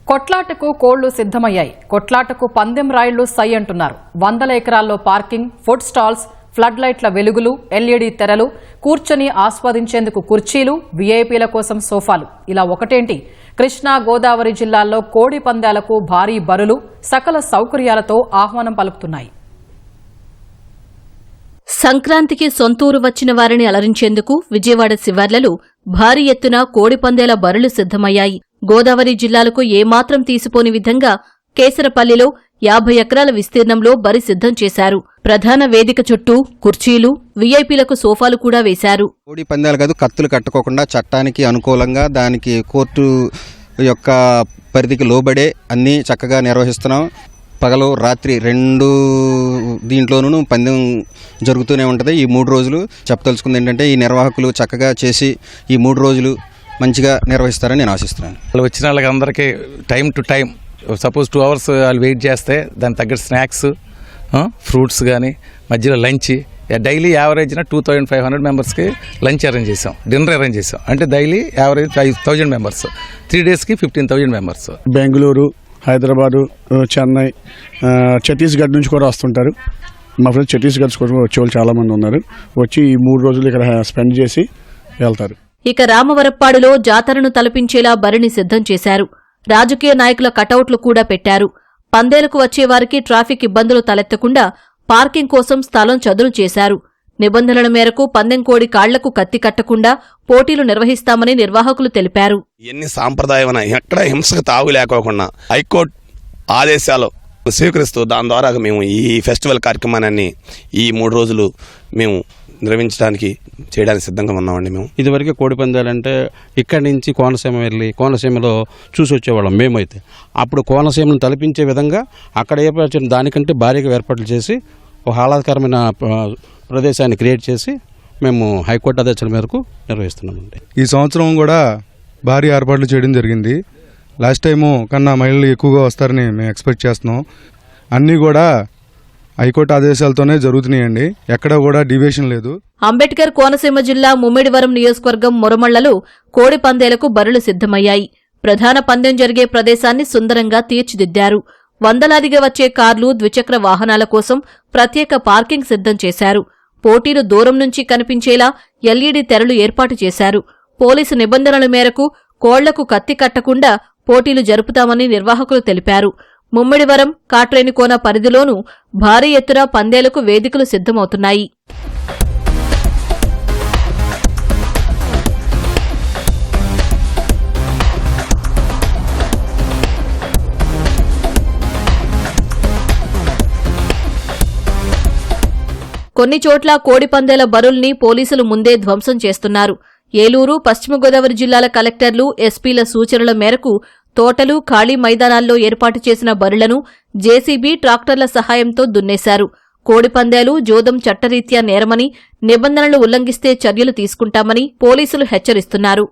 కొట్లాటకు కోళ్లు సిద్ధమయ్యాయి. కొట్లాటకు పందెం రాయిళ్లు సై అంటున్నారు. 100 ఎకరాల్లో పార్కింగ్, ఫుడ్ స్టాల్స్, ఫ్లడ్ లైట్ల వెలుగులు, ఎల్ఈడీ తెరలు, కూర్చొని ఆస్వాదించేందుకు కుర్చీలు, వీఐపీల కోసం సోఫాలు. ఇలా ఒకటేంటి, కృష్ణా గోదావరి జిల్లాల్లో కోడి పందాలకు భారీ బరులు, సకల సౌకర్యాలతో ఆహ్వానం పలుకుతున్నాయి. సంక్రాంతికి సొంతూరు వచ్చిన వారిని అలరించేందుకు విజయవాడ శివార్లలో భారీ ఎత్తున కోడిపందేల బరులు సిద్ధమయ్యాయి. గోదావరి జిల్లాలకు ఏమాత్రం తీసిపోని విధంగా కేసరపల్లిలో 50 ఎకరాల విస్తీర్ణంలో బరి సిద్ధం చేశారు. ప్రధాన వేదిక చుట్టూ కుర్చీలు, వీఐపీలకు సోఫాలు కూడా వేశారు. కోడి పందాలు కాదు, కత్తులు కట్టుకోకుండా చట్టానికి అనుకూలంగా దానికి కోర్టు యొక్క పరిధికి లోబడే అన్నీ చక్కగా నిర్వహిస్తున్నాం. పగలు రాత్రి 2 దీంట్లోనూ పందెం జరుగుతూనే ఉంటుంది. ఈ 3 రోజులు చెప్పదలుచుకుంది ఏంటంటే, ఈ నిర్వాహకులు చక్కగా చేసి ఈ 3 రోజులు మంచిగా నిర్వహిస్తారని నేను ఆశిస్తున్నాను. వాళ్ళు వచ్చిన వాళ్ళకి అందరికీ time to time, suppose 2 hours వాళ్ళు వెయిట్ చేస్తే దాని తగ్గట్టు స్నాక్స్, ఫ్రూట్స్ కానీ, మధ్యలో లంచ్, డైలీ యావరేజ్న 2500 మెంబర్స్కి లంచ్ అరేంజ్ చేసాం, డిన్నర్ అరేంజ్ చేసాం. అంటే డైలీ యావరేజ్ 5000 మెంబర్స్, 3 డేస్కి 15,000 మెంబర్స్. బెంగళూరు, హైదరాబాదు, చెన్నై, ఛత్తీస్గఢ్ నుంచి కూడా వస్తుంటారు. మా ఫ్రెండ్స్ ఛత్తీస్గఢ్ వచ్చేవాళ్ళు చాలామంది ఉన్నారు. వచ్చి ఈ 3 రోజులు ఇక్కడ స్పెండ్ చేసి వెళ్తారు. ఇక రామవరప్పాడులో జాతరను తలపించేలా బరిని సిద్ధం చేశారు. రాజకీయ నాయకుల కటౌట్లు కూడా పెట్టారు. పందేలకు వచ్చేవారికి ట్రాఫిక్ ఇబ్బందులు తలెత్తకుండా పార్కింగ్ కోసం స్థలం చదును చేశారు. నిబంధనల మేరకు పందెం కోడి కాళ్లకు కత్తి కట్టకుండా పోటీలు నిర్వహిస్తామని నిర్వాహకులు తెలిపారు. ఎన్ని సాంప్రదాయమైన ఎక్కడ హింసకు తావు లేకోకుండా హైకోర్టు ఆదేశాలు స్వీకరిస్తూ దాని ద్వారా మేము ఈ ఫెస్టివల్ కార్యక్రమాన్ని ఈ 3 రోజులు మేము నిర్వహించడానికి చేయడానికి సిద్ధంగా ఉన్నామండి. మేము ఇదివరకు కోడి పందాలంటే ఇక్కడి నుంచి కోనసీమ వెళ్ళి కోనసీమలో చూసి వచ్చేవాళ్ళం మేమైతే. అప్పుడు కోనసీమను తలపించే విధంగా అక్కడ ఏర్పరిచిన దానికంటే భారీగా ఏర్పాట్లు చేసి ఒక ఆహ్లాదకరమైన ప్రదేశాన్ని క్రియేట్ చేసి మేము హైకోర్టు ఆదేశాల మేరకు నిర్వహిస్తున్నామండి. ఈ సంవత్సరం కూడా భారీ ఏర్పాట్లు చేయడం జరిగింది. లాస్ట్ టైము కన్నా మహిళలు ఎక్కువగా వస్తారని మేము ఎక్స్పెక్ట్ చేస్తున్నాం. అన్నీ కూడా హైకోర్టు ఆదేశాలతోనే జరుగుతున్నాయండి. ఎక్కడ కూడా డివియేషన్ లేదు. అంబేద్కర్ కోనసీమ జిల్లా ముమ్మిడివరం నియోజకవర్గం మురమళ్లలో కోడి పందేలకు బరులు సిద్ధమయ్యాయి. ప్రధాన పందెం జరిగే ప్రదేశాన్ని సుందరంగా తీర్చిదిద్దారు. వందలాదిగా వచ్చే కార్లు, ద్విచక్ర వాహనాల కోసం ప్రత్యేక పార్కింగ్ సిద్ధం చేశారు. పోటీలు దూరం నుంచి కనిపించేలా ఎల్ఈడీ తెరలు ఏర్పాటు చేశారు. పోలీసు నిబంధనల మేరకు కోళ్లకు కత్తి కట్టకుండా పోటీలు జరుపుతామని నిర్వాహకులు తెలిపారు. ముమ్మిడివరం, కాట్రేనికోన పరిధిలోనూ భారీ ఎత్తున పందేలకు వేదికలు సిద్ధమవుతున్నాయి. కొన్ని చోట్ల కోడి పందేల బరుల్ని పోలీసులు ముందే ధ్వంసం చేస్తున్నారు. ఏలూరు, పశ్చిమ గోదావరి జిల్లాల కలెక్టర్లు, ఎస్పీల సూచనల మేరకు తోటలు, ఖాళీ మైదానాల్లో ఏర్పాటు చేసిన బరులను జేసీబీ, ట్రాక్టర్ల సహాయంతో దున్నేశారు. కోడి పందేలు, జోదం చట్టరీత్యా నేరమని, నిబంధనలు ఉల్లంఘిస్తే చర్యలు తీసుకుంటామని పోలీసులు హెచ్చరిస్తున్నారు.